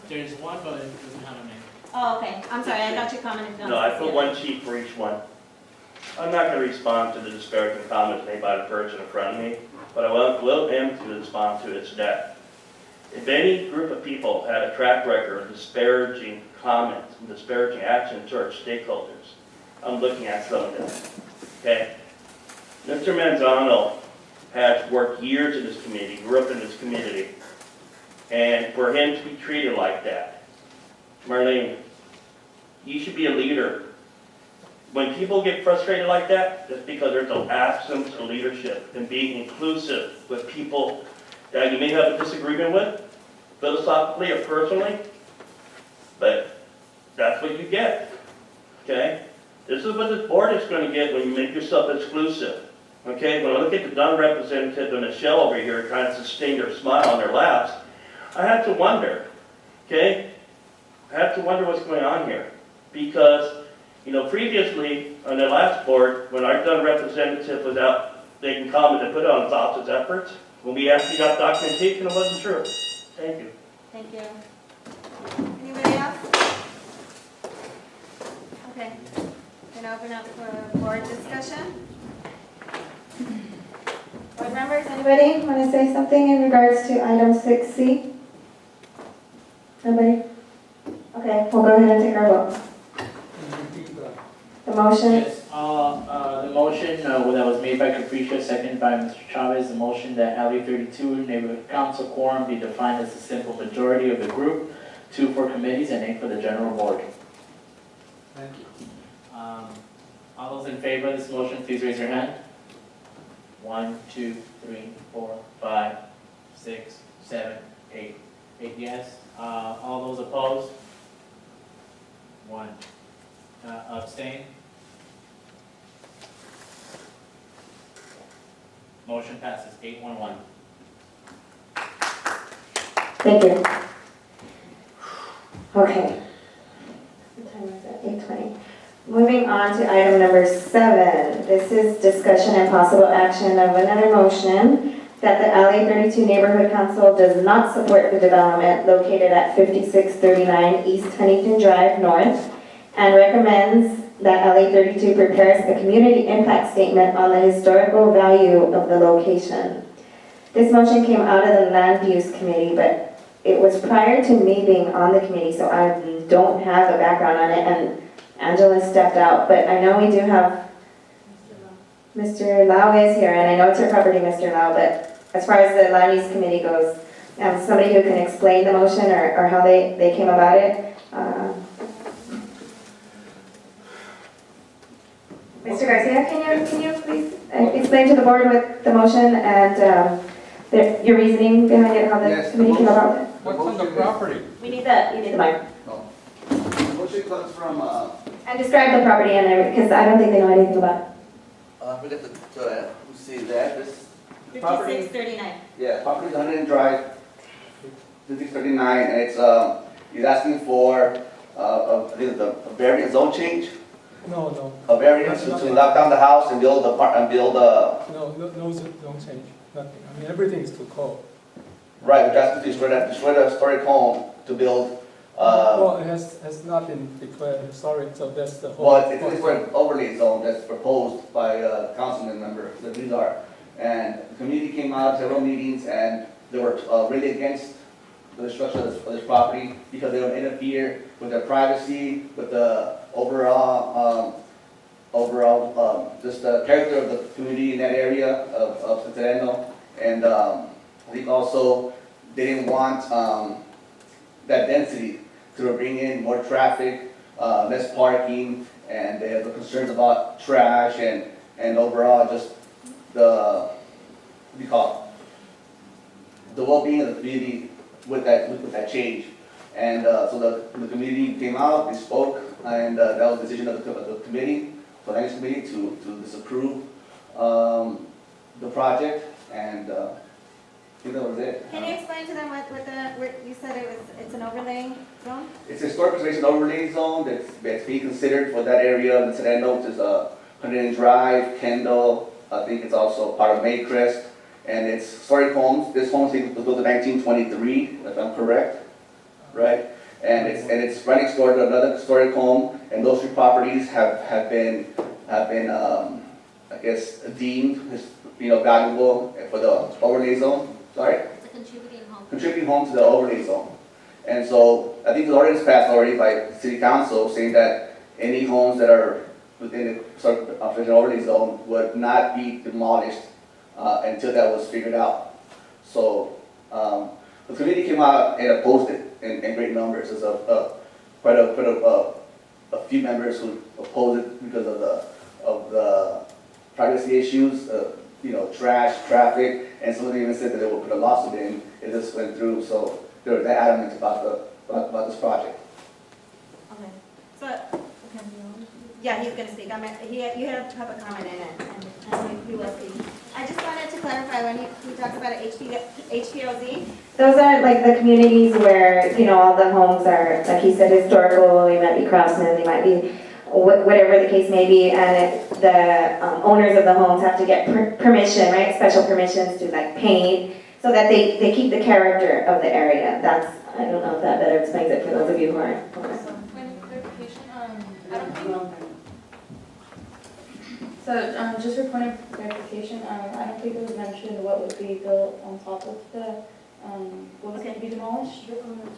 There's one, but it doesn't have a name. Oh, okay. I'm sorry, I thought you commented on. No, I put one sheet for each one. I'm not going to respond to the disparaging comments made by the person in front of me, but I will to respond to its debt. If any group of people had a track record of disparaging comments and disparaging actions to our stakeholders, I'm looking at some of them. Okay? Mr. Manzano has worked years in this community, grew up in this community, and for him to be treated like that, Marlene, you should be a leader. When people get frustrated like that, it's because there's an absence of leadership and being inclusive with people that you may have a disagreement with, philosophically or personally, but that's what you get, okay? This is what this board is going to get when you make yourself exclusive, okay? When I look at the Dunn representative and Michelle over here trying to sustain their smile on their laps, I have to wonder, okay? I have to wonder what's going on here, because you know, previously, on the last board, when our Dunn representative was out making comment and put it on his office's efforts, when we actually got documentation, it wasn't true. Thank you. Thank you. Anybody else? Okay. Gonna open up for board discussion. Board members, anybody want to say something in regards to item 6C? Nobody? Okay, we'll go ahead and take our vote. The motion? Yes, the motion that was made by Capricia, seconded by Mr. Chavez, the motion that LA 32 neighborhood council quorum be defined as a simple majority of the group, 2 for committees and 8 for the general board. Thank you. All those in favor of this motion, please raise your hand. 1, 2, 3, 4, 5, 6, 7, 8. 8 yes. All those opposed? 1. Abstain? Motion passes 8-1-1. Thank you. Okay. What time is it? 8:20. Moving on to item number 7. This is discussion and possible action of another motion that the LA 32 Neighborhood Council does not support the development located at 5639 East Huntington Drive North and recommends that LA 32 prepares a community impact statement on the historical value of the location. This motion came out of the Land Use Committee, but it was prior to me being on the committee, so I don't have a background on it, and Angela stepped out, but I know we do have Mr. Lau is here, and I know it's your property, Mr. Lau, but as far as the Land Use Committee goes, somebody who can explain the motion or how they came about it. Mr. Garcia, can you please explain to the board with the motion and your reasoning behind it, how the committee came about it? What's on the property? You need the mic. No. The motion comes from, And describe the property and everything, because I don't think they know anything about it. I forget to see the address. Property? 5639. Yeah, property is 100 Drive, 5639, and he's asking for, I think a variance zone change, No, a variance to knock down the house and build no, don't change, nothing. I mean, everything is to code. right, we're asking to destroy the historic home to build, Well, it has not been declared historic, so that's the whole. well, it's a historic overlay zone that's proposed by councilman member, the Rizar. And the community came out, several meetings, and they were really against the destruction of this property because they would interfere with their privacy, with the overall, just the character of the community in that area of Centennial. And I think also they didn't want that density to bring in more traffic, less parking, and they have the concerns about trash and overall just the, what do you call it? The well-being of the community with that change. And so the community came out, they spoke, and that was the decision of the committee, the next committee, to disapprove the project, and I think that was it. Can you explain to them what you said it's an overlay zone? It's a historic preservation overlay zone that's being considered for that area in Sedano, which is 100 Drive, Kendall. I think it's also part of Maycrest, and it's historic homes. This home was built in 1923, if I'm correct, right? it's right next door to another historic home, and those two properties have been, I guess, deemed as, valuable for the overlay zone, sorry? It's a contributing home. Contributing home to the overlay zone. And so I think the ordinance passed already by city council saying that any homes that are within the sort of an overlay zone would not be demolished until that was figured out. So the committee came out and opposed it in great numbers. There's quite a few members who opposed it because of the privacy issues, trash, traffic, and some of them even said that they would put a lawsuit in if this went through. So they were that adamant about this project. Okay, so, yeah, he's gonna speak. You had a public comment in it, and he will speak. I just wanted to clarify when he talks about an HPOZ. Those are like the communities where, all the homes are, like he said, historical, they might be craftsmen, they might be whatever the case may be, and the owners of the homes have to get permission, right, special permissions to like paint, so that they keep the character of the area. That's, I don't know if that better explains it for those of you who aren't. Point of clarification, I don't think, so, just for point of clarification, I don't think it was mentioned what would be built on top of the, what was going to be demolished.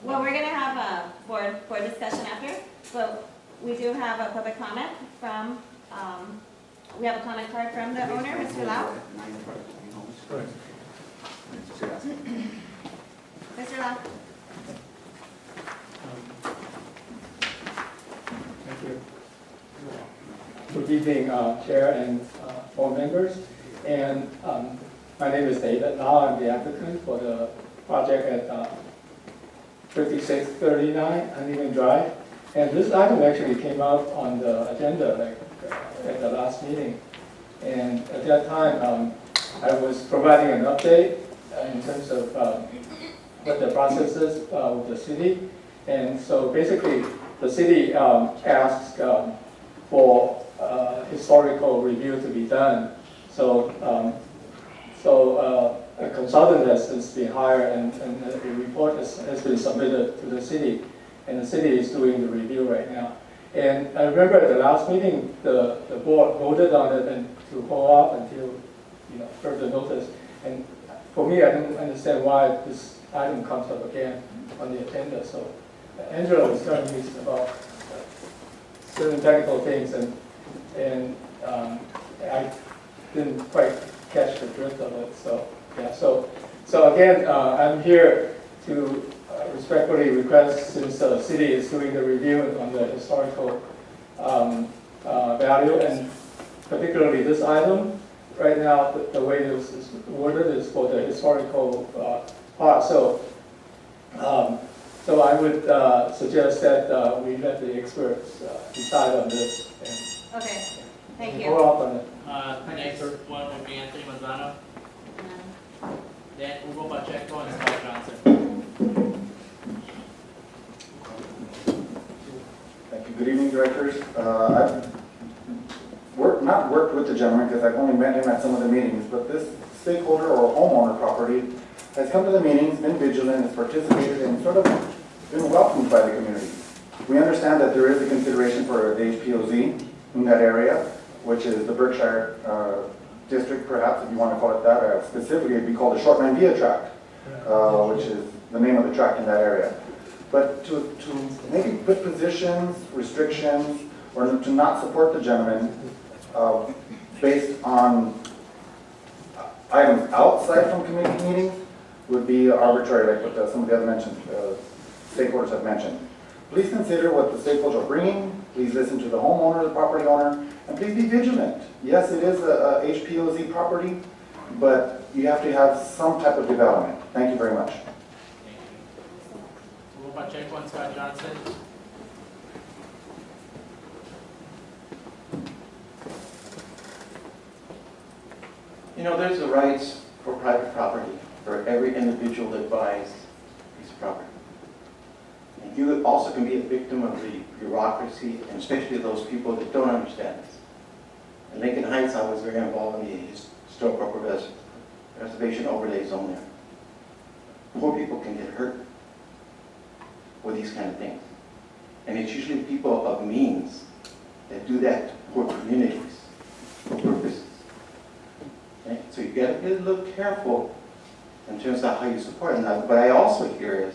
Well, we're gonna have a board discussion after, but we do have a public comment from, we have a comment card from the owner, Mr. Lau. Mr. Lau. Thank you. Good evening, Chair and board members. And my name is David Lau. I'm the applicant for the project at 5639 Uneven Drive. And this item actually came out on the agenda at the last meeting. And at that time, I was providing an update in terms of what the process is with the city. And so basically, the city asked for historical review to be done. So, a consultant has been hired and the report has been submitted to the city. And the city is doing the review right now. And I remember at the last meeting, the board voted on it and to hold off until, further notice. And for me, I don't understand why this item comes up again on the agenda. So Angela was telling me about certain technical things, and I didn't quite catch the drift of it. So yeah, so again, I'm here to respectfully request, since the city is doing the review on the historical value, and particularly this item, right now, the way this is worded is for the historical part. So I would suggest that we let the experts decide on this. Okay, thank And you. hold off on it. The next one would be Anthony Manzano, then Ugo Pacheco, and Scott Johnson. Thank you. Good evening, directors. I've not worked with the gentleman because I've only met him at some of the meetings, but this stakeholder or homeowner property has come to the meetings, been vigilant, has participated, and sort of been welcomed by the community. We understand that there is a consideration for the HPOZ in that area, which is the Berkshire district, perhaps, if you want to call it that. Specifically, it'd be called the Short Via Tract, which is the name of the tract in that area. But to maybe put positions, restrictions, or to not support the gentleman based on items outside from committee meetings would be arbitrary, like what some of the other stakeholders have mentioned. Please consider what the stakeholders are bringing. Please listen to the homeowner, the property owner, and please be vigilant. Yes, it is a HPOZ property, but you have to have some type of development. Thank you very much. Ugo Pacheco and Scott Johnson. There's the rights for private property for every individual that buys a piece of property. And you also can be a victim of the bureaucracy, and especially those people that don't understand this. In Lincoln Heights, I was very involved in the historical preservation overlay zone there. Poor people can get hurt with these kind of things. And it's usually people of means that do that to poor communities for purposes. Okay? So you gotta be a little careful in terms of how you support it. Now, what I also hear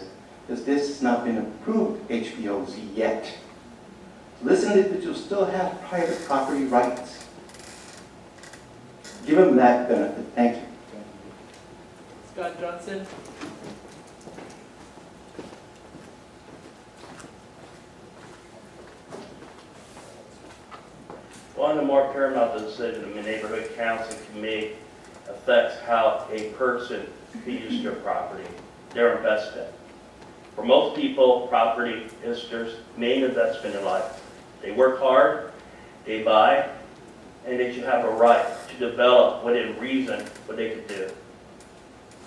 is this has not been approved HBOZ yet. This individual still have private property rights. Give them that benefit. Thank you. Scott Johnson? One of the more paramount decisions the neighborhood council can make affects how a person can use their property, their investment. For most people, property is their main investment in life. They work hard, they buy, and they should have a right to develop within reason what they could do.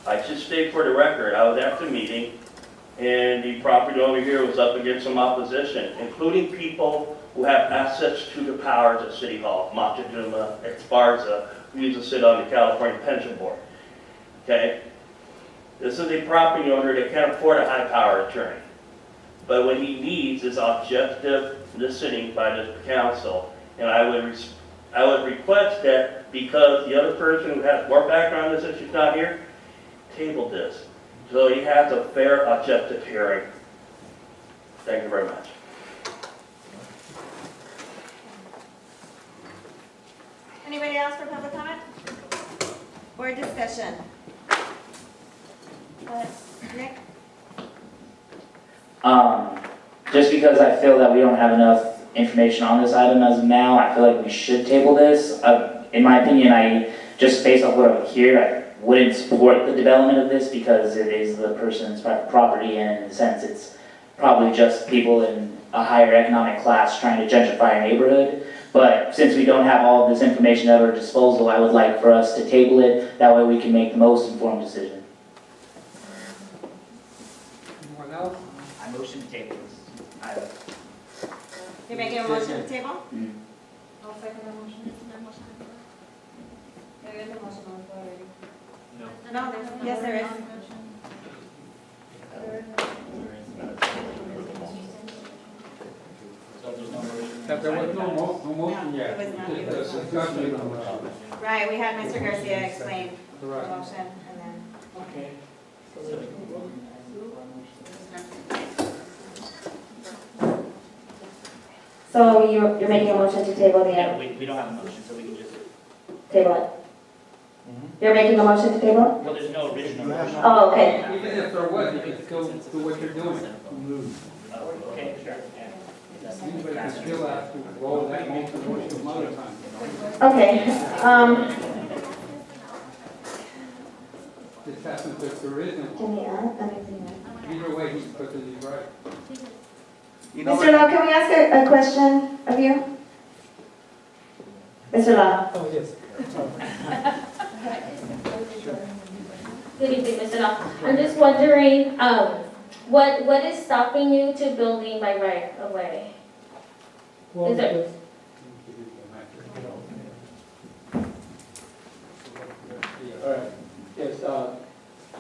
I should state for the record, I was at the meeting, and the property owner here was up against some opposition, including people who have access to the powers at City Hall, Montezuma, Esparza, who used to sit on the California Pension Board. Okay? This is a property owner that can't afford a high-power attorney. But what he needs is objective listening by the council. And I would request that because the other person who has more background on this issue is not here, table this. So he has a fair, objective hearing. Thank you very much. Anybody else for public comment? Or discussion? Go ahead. Nick? Just because I feel that we don't have enough information on this item as of now, I feel like we should table this. In my opinion, just based off what I hear, I wouldn't support the development of this because it is the person's private property, and in a sense it's probably just people in a higher economic class trying to gentrify a neighborhood. But since we don't have all of this information at our disposal, I would like for us to table it. That way we can make the most informed decision. Anyone else? I motion to table this item. You're making a motion to table? I'll second that motion. There is a motion on the floor already. No, yes, there is. There was no motion No, yet. it was not. Just a discussion on the- Right, we had Mr. Garcia explain the Right. motion, and then. Okay. So you're making a motion to table the, Yeah, we don't have a motion, so we can just, table it? You're making a motion to table it? well, there's no original motion. Oh, okay. Even if there was, you can still do what you're doing. Oh, okay, sure, yeah. Anybody can still ask to roll that, make the motion some other time. Okay, This happens if there isn't. can we add anything? Either way, he's perfectly right. You know Mr. Law, can we ask a question of you? Mr. Law? Oh, yes. Good evening, Mr. Law. I'm just wondering, what is stopping you to building by right of way? Is it- All right, yes,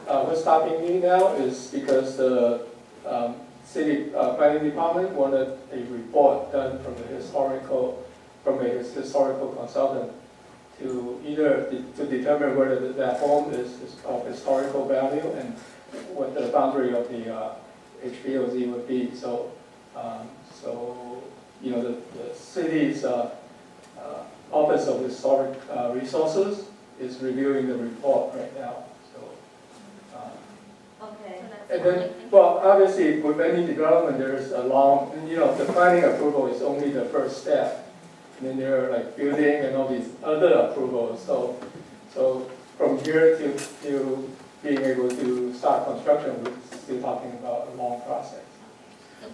what's stopping me now is because the city planning department wanted a report done from a historical consultant to either to determine whether that home is of historical value and what the boundary of the HBOZ would be. So, you know, the city's Office of Historic Resources is reviewing the report right now. So, Okay. and then, well, obviously, with any development, there's a long, you know, the planning approval is only the first step. And then there are like building and all these other approvals. So from here to being able to start construction, we're still talking about a long process.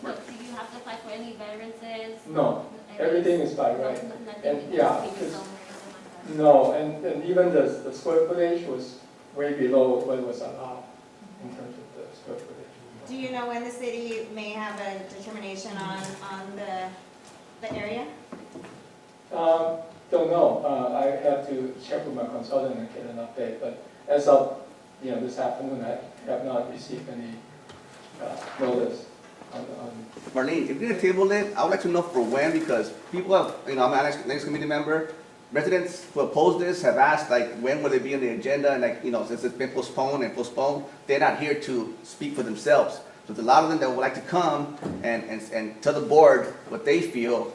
Do you have to apply for any variances? No, everything is by right. Nothing And, yeah, because it's- zoning or something like that? No, and even the square footage was way below what was allowed in terms of the square footage. Do you know when the city may have a determination on the area? Don't know. I have to check with my consultant and get an update, but as of, you know, this afternoon, I have not received any notice on Marlene, if you're gonna table it, I would like to know for when, because people have, I'm an next committee member, residents who oppose this have asked, like, when will it be on the agenda, and like, since it's been postponed, they're not here to speak for themselves. So there's a lot of them that would like to come and tell the board what they feel,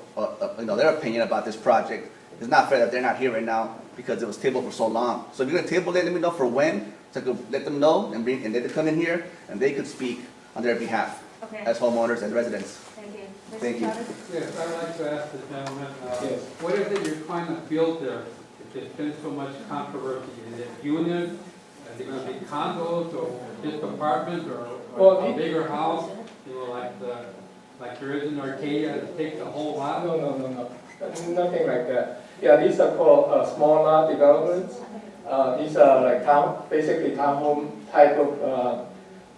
their opinion about this project. It's not fair that they're not here right now because it was tabled for so long. So if you're gonna table it, let me know for when, so I could let them know and they could come in here and they could speak on their behalf Okay, as homeowners and residents. thank you. Mr. Thank you. Chavez? Yes, I'd like to ask the gentleman, Yes. what is it you're trying to build there? If there's been so much controversy, is it units? Are they gonna be condos or just apartments Well, or a bigger house? Like there is in Arcadia, that takes the whole lot? No, nothing like that. Yeah, these are called small lot developments. These are like basically townhome type of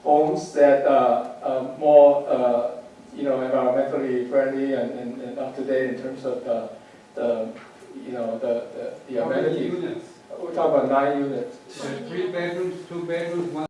homes that are more, environmentally friendly and up to date in terms of the How many amenities. units? We're talking about 9 units. There's 3 bedrooms, 2 bedrooms, 1